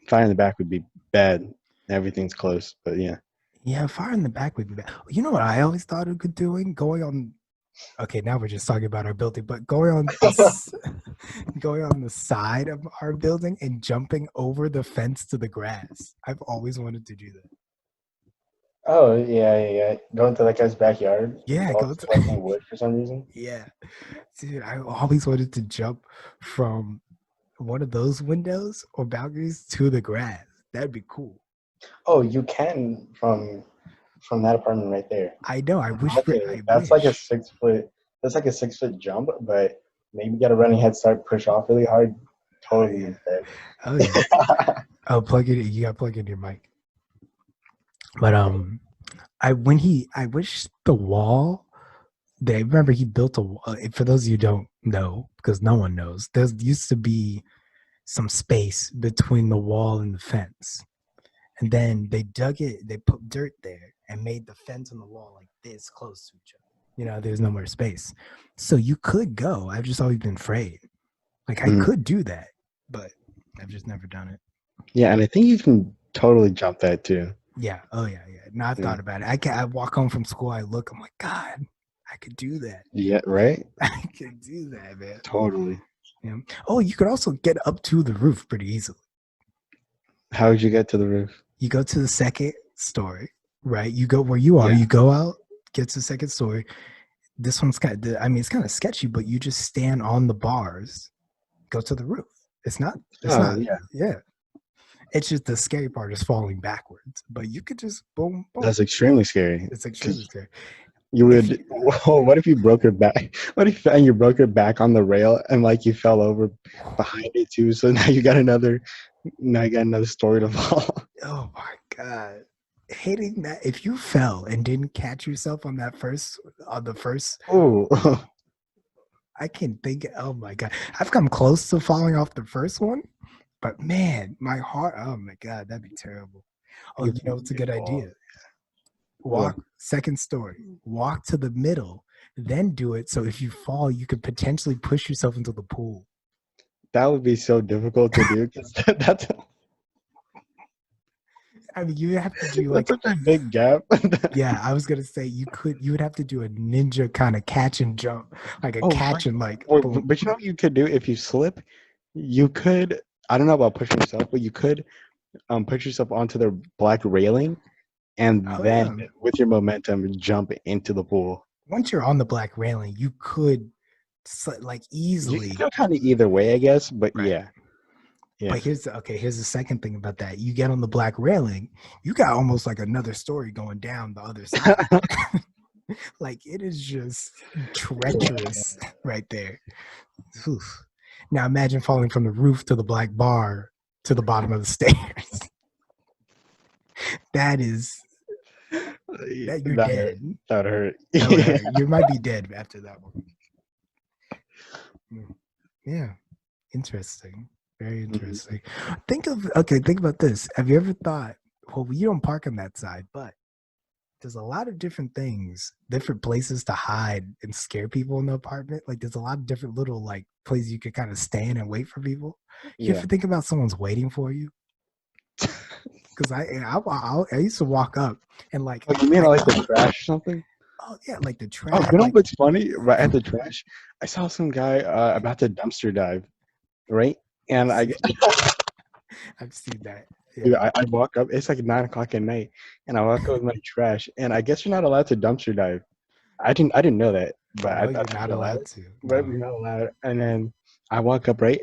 fire in the back would be bad. Everything's close, but yeah. Yeah, fire in the back would be bad. You know what I always thought of doing? Going on. Okay, now we're just talking about our building, but going on the side of our building and jumping over the fence to the grass. I've always wanted to do that. Oh yeah. Going to that guy's backyard, Yeah, while go to. collecting wood for some reason. Yeah, dude, I always wanted to jump from one of those windows or balconies to the grass. That'd be cool. Oh, you can from that apartment right there. I know. I That's like a wish. 6 foot. That's like a 6 foot jump, but maybe get a running head start, push off really hard. Oh Totally yeah. instead. Oh yeah. Oh, plug it. You got to plug in your mic. But I wish the wall. They remember he built a wall. For those of you who don't know, because no one knows, there used to be some space between the wall and the fence. And then they dug it, they put dirt there and made the fence and the wall like this close to each other. There's no more space. So you could go. I've just always been afraid. Like I Mhm. could do that, but I've just never done it. Yeah, and I think you can totally jump that too. Yeah. Oh yeah. Yeah. No, I've Yeah, thought about it. I walk home from school. I look. I'm like, God, I could do that. yeah, right. I could do that, man. Totally. Yeah. Oh, you could also get up to the roof pretty easily. How would you get to the roof? You go to the second story, right? You go where you are. Yeah. You go out, get to the second story. This one's kind of, I mean, it's kind of sketchy, but you just stand on the bars, go to the roof. It's Oh not, yeah, yeah. It's just the scary part is falling backwards, but you could just boom, boom. that's extremely scary. It's extremely Because scary. you If would. you, What if you broke your back? What if and you broke your back on the rail and like you fell over behind it too? So now you got another story to fall. oh my God. Hitting that, if you fell and didn't catch yourself on the first, Oh, I can think, oh my God. I've come close to falling off the first one, but man, my heart, oh my God, that'd be terrible. Oh, you know, it's a good idea. what? Walk second story, walk to the middle, then do it. So if you fall, you could potentially push yourself into the pool. That would be so difficult to do because that's I mean, you have to do that's like, such a big gap. yeah, I was gonna say you would have to do a ninja kind of catch and jump, like a Oh, catch right. and like Or, boom. but you know what you could do if you slip? You could. I don't know about pushing yourself, but you could push yourself onto the black railing and Oh then yeah. with your momentum jump into the pool. Once you're on the black railing, you could like You can easily, go kind of either way, I guess. But right? yeah, yeah, But here's the second thing about that. You get on the black railing, you got almost like another story going down the other side. Like it is just treacherous right there. Oof. Now imagine falling from the roof to the black bar to the bottom of the stairs. That is that you're that hurt. dead. That hurt. That would Yeah. hurt. You might be dead after that one. Mm. Yeah. Interesting. Very Mhm. interesting. Think about this. Have you ever thought, well, you don't park on that side, but there's a lot of different things, different places to hide and scare people in the apartment. Like there's a lot of different little like places you could kind of stand and wait for people. You Yeah. ever think about someone's waiting for you? Because I used to walk up and like Oh, you mean I like the trash or something? oh yeah, like the Oh, trash you know like what's funny? Right at the trash, I saw some guy about to dumpster dive, right? And I've I, seen, I've seen that. dude, Yeah. I walk up. It's like 9 o'clock at night, and I walk up with my trash. And I guess you're not allowed to dumpster dive. I didn't know that, but I No, thought you're not you're allowed. allowed to. But No. you're not allowed. And then I walk up right,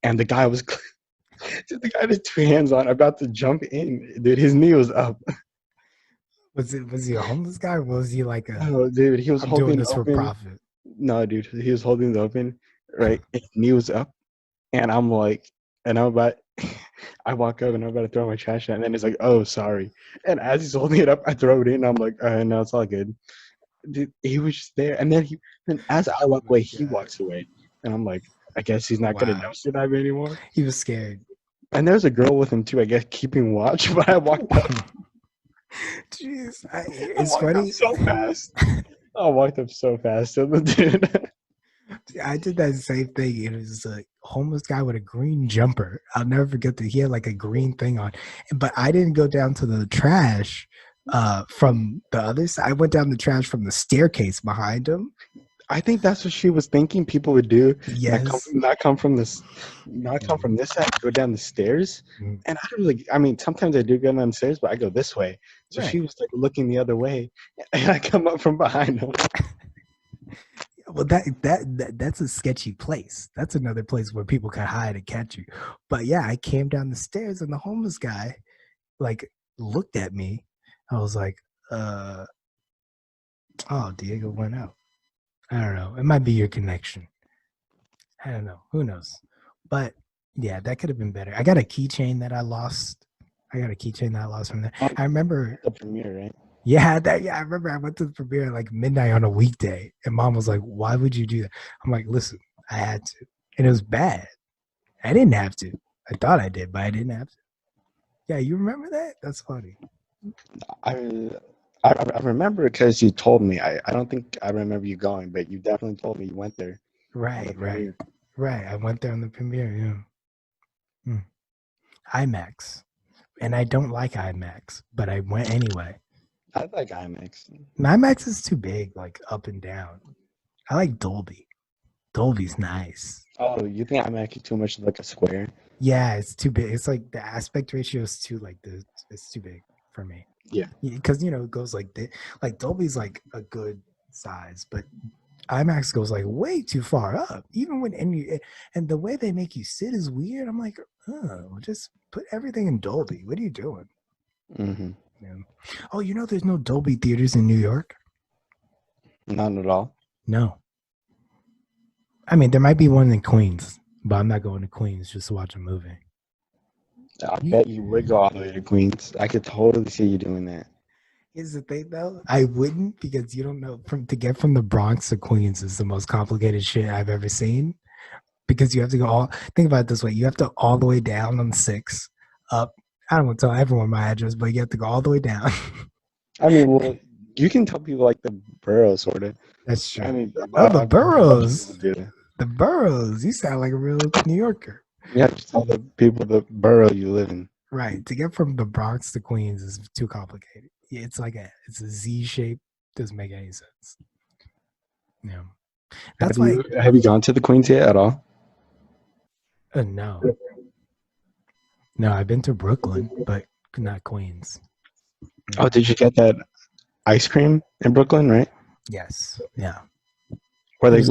and the guy was the guy had his 2 hands on, about to jump in. Dude, his knee was up. Was he a homeless guy or was he like a Oh, dude, he was I'm doing holding this for open. profit? No, dude, he was holding it open, right? His knee was up, and I'm like, and I'm about, I walk up and I'm about to throw my trash out, and then he's like, "Oh, sorry." And as he's holding it up, I throw it in. I'm like, "No, it's all good." Dude, he was just there, and then as I Oh walk my away, he god. walks away, and I'm like, I guess he's not gonna Wow. dumpster dive anymore. He was scared. And there's a girl with him too, I guess, keeping watch. But Jeez. I It's walked up funny. so fast. I walked up so fast, dude. I did that same thing. It was a homeless guy with a green jumper. I'll never forget that he had like a green thing on. But I didn't go down to the trash from the other side. I went down the trash from the staircase behind him. I think that's what she was thinking people would do. Yes. Not come from this side, go down the stairs. Mhm. And I don't really. I mean, sometimes I do go down the stairs, but I go this way. So she Right. was like looking the other way, and I come up from behind her. Well, that's a sketchy place. That's another place where people can hide and catch you. But yeah, I came down the stairs and the homeless guy like looked at me. I was like, oh, Diego went out. I don't know. It might be your connection. I don't know. Who knows? But yeah, that could have been better. I got a keychain that I lost. I got a keychain that I lost from there. I remember, The premiere, right? I remember I went to the premiere like midnight on a weekday, and mom was like, "Why would you do that?" I'm like, "Listen, I had to," and it was bad. I didn't have to. I thought I did, but I didn't have to. Yeah, you remember that? That's funny. I I remember because you told me. I don't think I remember you going, but you definitely told me you went there on the Right, right, premiere. right. I went there on the premiere. Yeah, IMAX. And I don't like IMAX, but I went anyway. I like IMAX. IMAX is too big, like up and down. I like Dolby. Dolby's nice. Oh, you think IMAX is too much like a square? Yeah, it's too big. It's like the aspect ratio is too like it's too big for me. Yeah. Because it goes like this. Like Dolby's like a good size, but IMAX goes like way too far up. Even when and the way they make you sit is weird. I'm like, oh, just put everything in Dolby. What are you doing? Mm-hmm. Yeah. Oh, there's no Dolby theaters in New York? Not at all. No. I mean, there might be one in Queens, but I'm not going to Queens just to watch a movie. I bet you would go all the way to Queens. I could totally see you doing that. Here's the thing, though. I wouldn't because you don't know to get from the Bronx to Queens is the most complicated shit I've ever seen. Because you have to go think about it this way. You have to all the way down on 6 up. I don't want to tell everyone my address, but you have to go all the way down. I mean, well, you can tell people like the borough, sort of. That's true. I mean, The boroughs. do. The boroughs. You sound like a real New Yorker. Yeah, just tell the people the borough you live in. Right. To get from the Bronx to Queens is too complicated. It's like it's a Z shape. Doesn't make any sense. Yeah. That's why. Have you gone to the Queens yet at all? No. No, I've been to Brooklyn, but not Queens. Oh, did you get that ice cream in Brooklyn, right? Yes. Yeah. Was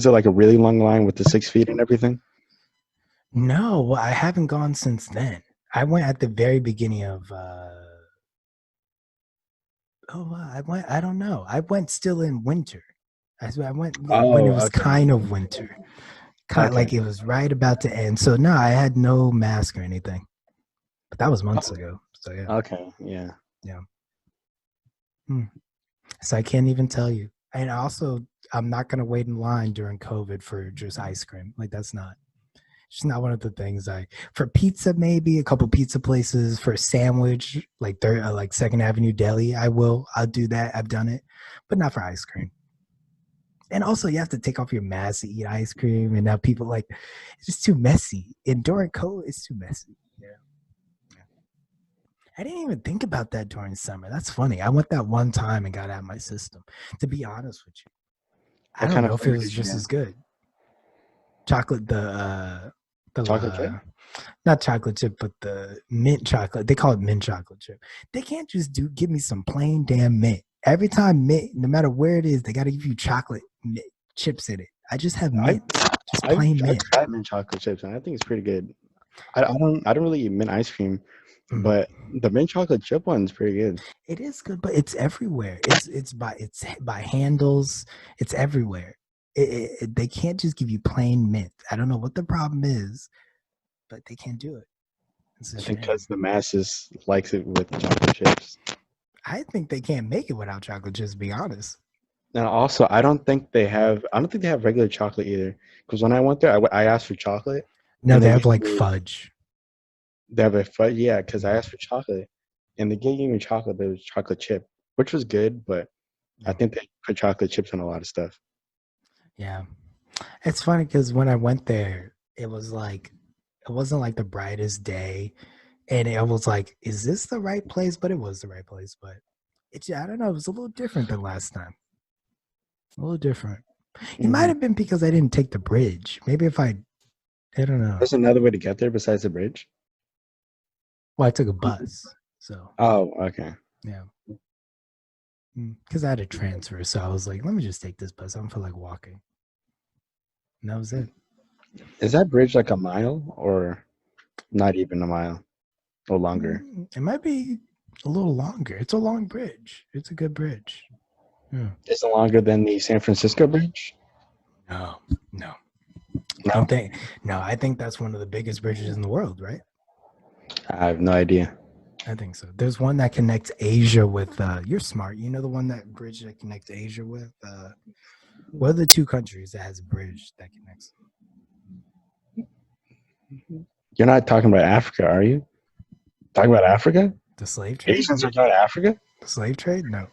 it like a really long line with the 6 feet and everything? No, I haven't gone since then. I went at the very beginning of I don't know. I went still in winter. I went when it was kind of winter. Like it was right about to end. So no, I had no mask or anything. But that was months ago. So yeah. Okay, yeah. Yeah. So I can't even tell you. And also, I'm not gonna wait in line during COVID for just ice cream. Like it's just not one of the things for pizza, maybe a couple pizza places. For a sandwich, like Second Avenue Deli, I'll do that. I've done it, but not for ice cream. And also, you have to take off your mask to eat ice cream, and now people it's just too messy. And during COVID, it's too messy. Yeah. I didn't even think about that during summer. That's funny. I went that one time and got out of my system. To be honest with you, I don't know if it was just as good. Chocolate, the chocolate chip? Not chocolate chip, but the mint chocolate. They call it mint chocolate chip. They can't just give me some plain damn mint. Every time mint, no matter where it is, they got to give you chocolate chips in it. I just have mint, just plain mint. I tried mint chocolate chips, and I think it's pretty good. I don't really eat mint ice cream, but the mint chocolate chip one's pretty good. It is good, but it's everywhere. It's by handles. It's everywhere. They can't just give you plain mint. I don't know what the problem is, but they can't do it. I think because the masses likes it with chocolate chips. I think they can't make it without chocolate chips, to be honest. And also, I don't think they have regular chocolate either. Because when I went there, I asked for chocolate. No, they have like fudge. They have a fudge, yeah. Because I asked for chocolate, and they gave me chocolate. But it was chocolate chip, which was good. But I think they put chocolate chips on a lot of stuff. Yeah, it's funny because when I went there, it wasn't like the brightest day, and it was like, is this the right place? But it was the right place. But I don't know. It was a little different than last time. A little different. It might have been because I didn't take the bridge. Maybe if I don't know. There's another way to get there besides the bridge? Well, I took a bus. So. Oh, okay. Yeah. Because I had a transfer, so I was like, let me just take this bus. I don't feel like walking. And that was it. Is that bridge like a mile or not even a mile or longer? It might be a little longer. It's a long bridge. It's a good bridge. Yeah. Is it longer than the San Francisco bridge? No. I think that's one of the biggest bridges in the world, right? I have no idea. I think so. There's one that connects Asia with you're smart. You know the one that bridge that connects Asia with what are the two countries that has a bridge that connects them? You're not talking about Africa, are you? Talking about Africa? The slave trade? Asians are not Africa? The slave trade? No.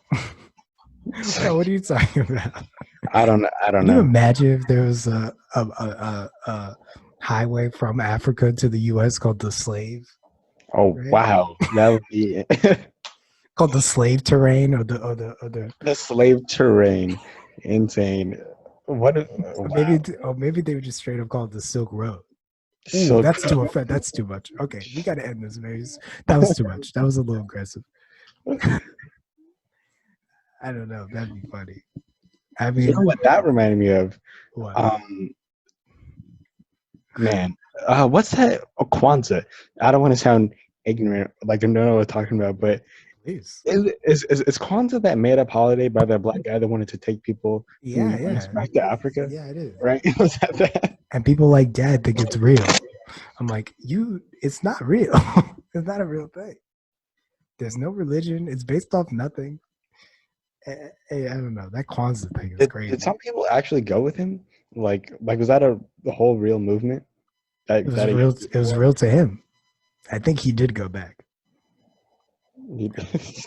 No, what are you talking about? I don't know. Can you imagine if there was a highway from Africa to the U.S. called the slave? Oh right? wow, that would be Called the slave terrain or the the slave terrain. Insane. What? Wow. maybe they would just straight up call it the Silk Road. Ooh, So that's too offensive. That's too much. Okay, we gotta end this, Maze. That was too much. That was a little aggressive. I don't know. That'd be funny. I you know mean, what that reminded me of? what? Um, man, what's that? Oh, Kwanzaa. I don't want to sound ignorant, like I don't know what I'm talking about, but Please. is Kwanzaa that made up holiday by that black guy that wanted to take people from the Yeah, U.S. yeah, back to Africa? yeah. It is. Right? Was that that? And people like Dad think it's real. I'm like, it's not real. It's not a real thing. There's no religion. It's based off nothing. I don't know. That Kwanzaa thing is Did crazy. some people actually go with him? Like was that the whole real movement It was that he real. was It was for? real to him. I think he did go back. He-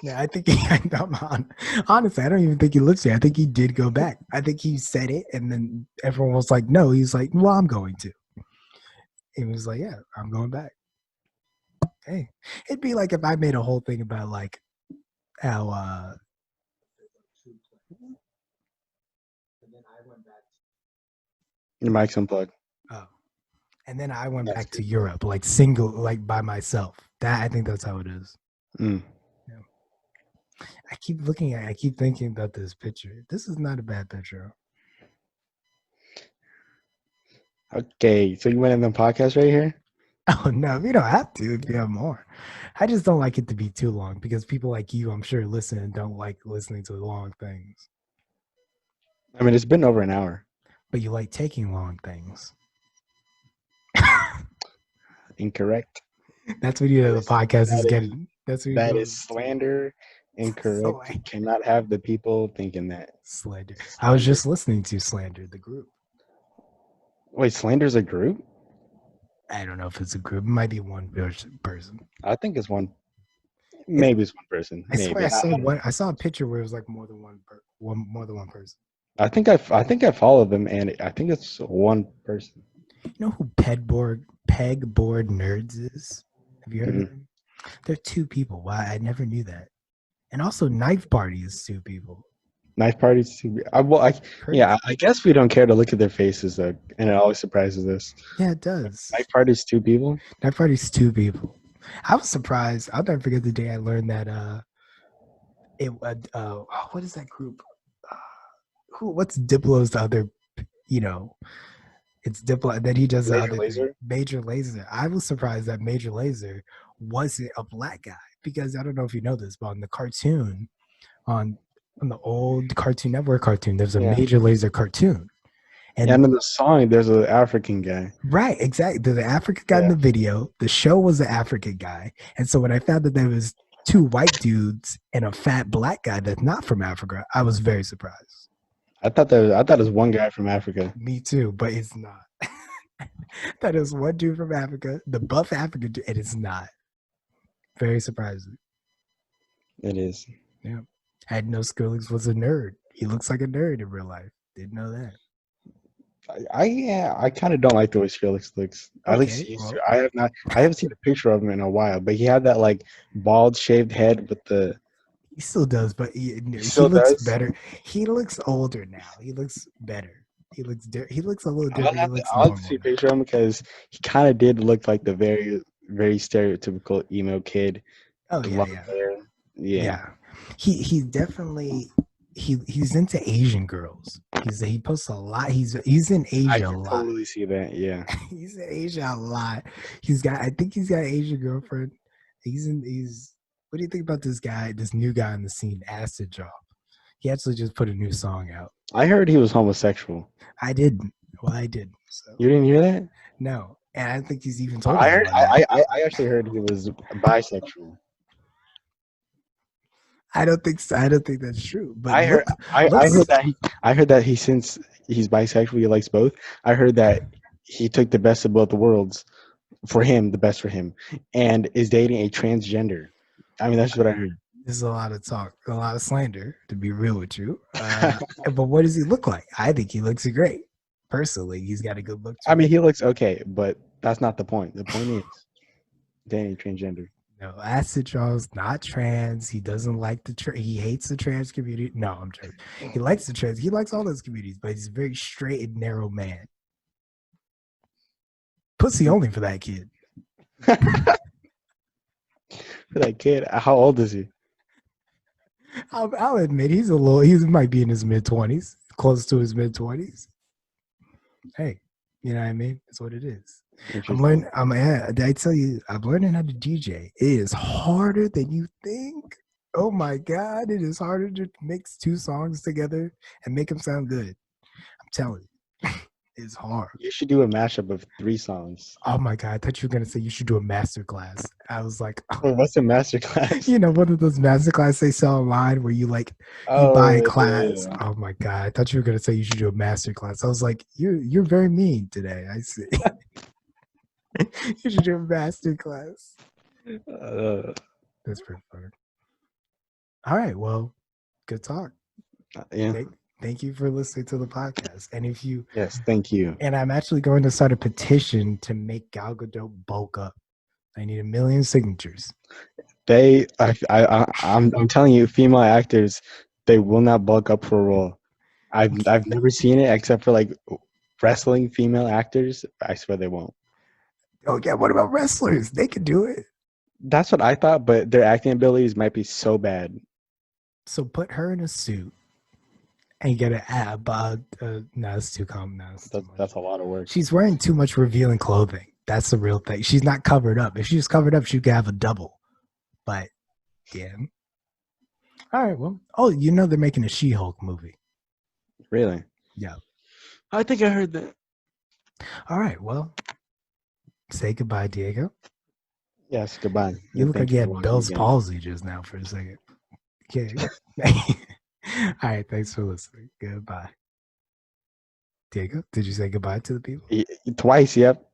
Yeah, I think honestly, I don't even think he lives here. I think he did go back. I think he said it, and then everyone was like, "No." He's like, "Well, I'm going to." He was like, "Yeah, I'm going back." Hey, it'd be like if I made a whole thing about like how Your mic's unplugged. oh, and then I went That's back to good. Europe, like single, like by myself. That I think that's how it is. Mm. Yeah. I keep thinking about this picture. This is not a bad picture. Okay, so you went in the podcast right here? Oh no, we don't have to if you have more. I just don't like it to be too long because people like you, I'm sure, listen and don't like listening to long things. I mean, it's been over an hour. But you like taking long things. Incorrect. That's what you That know the is podcast is that is getting. That's what you that know. is slander. Incorrect. You Slander. cannot have the people thinking that. Slander. I was Slander. just listening to Slander, the group. Wait, slander's a group? I don't know if it's a group. It might be one person. I think it's one. It's, Maybe it's one person. I swear Maybe. I saw one. I saw a picture where it was like more than more than one person. I think I follow them, and I think it's one person. You know who Pegboard Nerds is? Have you heard of Mhm. them? They're two people. Why? I never knew that. And also, Knife Party is two people. Knife parties. Crazy. I guess we don't care to look at their faces though, and it always surprises us. Yeah, it does. Knife parties, two people. Knife Party's two people. I was surprised. I'll never forget the day I learned that. What is that group? Uh, what's Diplo's the other? You know, it's Diplo. Then he does the Major other thing. Lazer. Major Lazer. I was surprised that Major Lazer wasn't a black guy because I don't know if you know this, but on the cartoon, on the old Cartoon Network cartoon, there's a Yeah. Major Lazer cartoon. And And in the song, there's an African guy. right, exactly. There's an African guy in Yeah. the video. The show was the African guy. And so when I found that there was two white dudes and a fat black guy that's not from Africa, I was very surprised. I thought it was one guy from Africa. Me too, but it's not. That is one dude from Africa, the buff African dude, and it's not. Very surprising. It is. Yeah. I didn't know Skrillex was a nerd. He looks like a nerd in real life. Didn't know that. I kind of don't like the way Skrillex looks. At least Okay, well, I haven't seen a picture of him in a while, but he had that like bald shaved head with the he still does, but he he still looks does. better. He looks older now. He looks better. He looks a little different. He looks I'll have to normal see a now. picture of him because he kind of did look like the very stereotypical emo kid, Oh with yeah, long yeah, hair. Yeah, yeah. He definitely he's into Asian girls. He posts a lot. He's in I Asia a can lot. totally see that. Yeah, He's in Asia a lot. I think he's got an Asian girlfriend. He's what do you think about this guy, this new guy on the scene, Acid Jaw? He actually just put a new song out. I heard he was homosexual. I didn't. Well, I didn't. So You didn't hear that? no. And I think he's even told everyone that. I actually heard he was bisexual. I don't think so. I don't think that's true. But I heard looks I heard that he since he's bisexual, he likes both. I heard that he took the best of both worlds for him, the best for him, and is dating a transgender. I mean, that's what I heard. there's a lot of talk, a lot of slander, to be real with you. But what does he look like? I think he looks great. Personally, he's got a good look to I him. mean, he looks okay, but that's not the point. The point is, Danny transgender. No, Acid Charles not trans. He doesn't like he hates the trans community. No, I'm joking. He likes the trans. He likes all those communities, but he's a very straight and narrow man. Pussy only for that kid. For that kid, how old is he? I'll admit he might be in his mid-20s, close to his mid-20s. Hey, you know what I mean? That's what it is. I'm learning. I tell you, I'm learning how to DJ. It is harder than you think. Oh my God, it is harder to mix two songs together and make them sound good. I'm telling you, it's hard. You should do a mashup of 3 songs. Oh my God, I thought you were gonna say you should do a master class. I was like, oh, what's a master class? You know, one of those master classes they sell online where you like you buy a class. Yeah. Oh my God, I thought you were gonna say you should do a master class. I was like, you're very mean today. I see. You should do a master class. That's pretty funny. All right, well, good talk. Yeah. Thank you for listening to the podcast. And if you yes, thank you. And I'm actually going to start a petition to make Gal Gadot bulk up. I need 1 million signatures. I'm telling you, female actors, they will not bulk up for a role. I've never seen it except for like wrestling female actors. I swear they won't. Oh yeah, what about wrestlers? They could do it. That's what I thought, but their acting abilities might be so bad. So put her in a suit and get an ab. No, that's too common. No, that's a lot of work. She's wearing too much revealing clothing. That's the real thing. She's not covered up. If she was covered up, she could have a double. But yeah. All right. Well, you know they're making a She-Hulk movie. Really? Yeah. I think I heard that. All right. Well, say goodbye, Diego. Yes, goodbye. You look like you had Bell's palsy just now for a second. Okay. All right. Thanks for listening. Goodbye. Diego, did you say goodbye to the people? Twice, yep.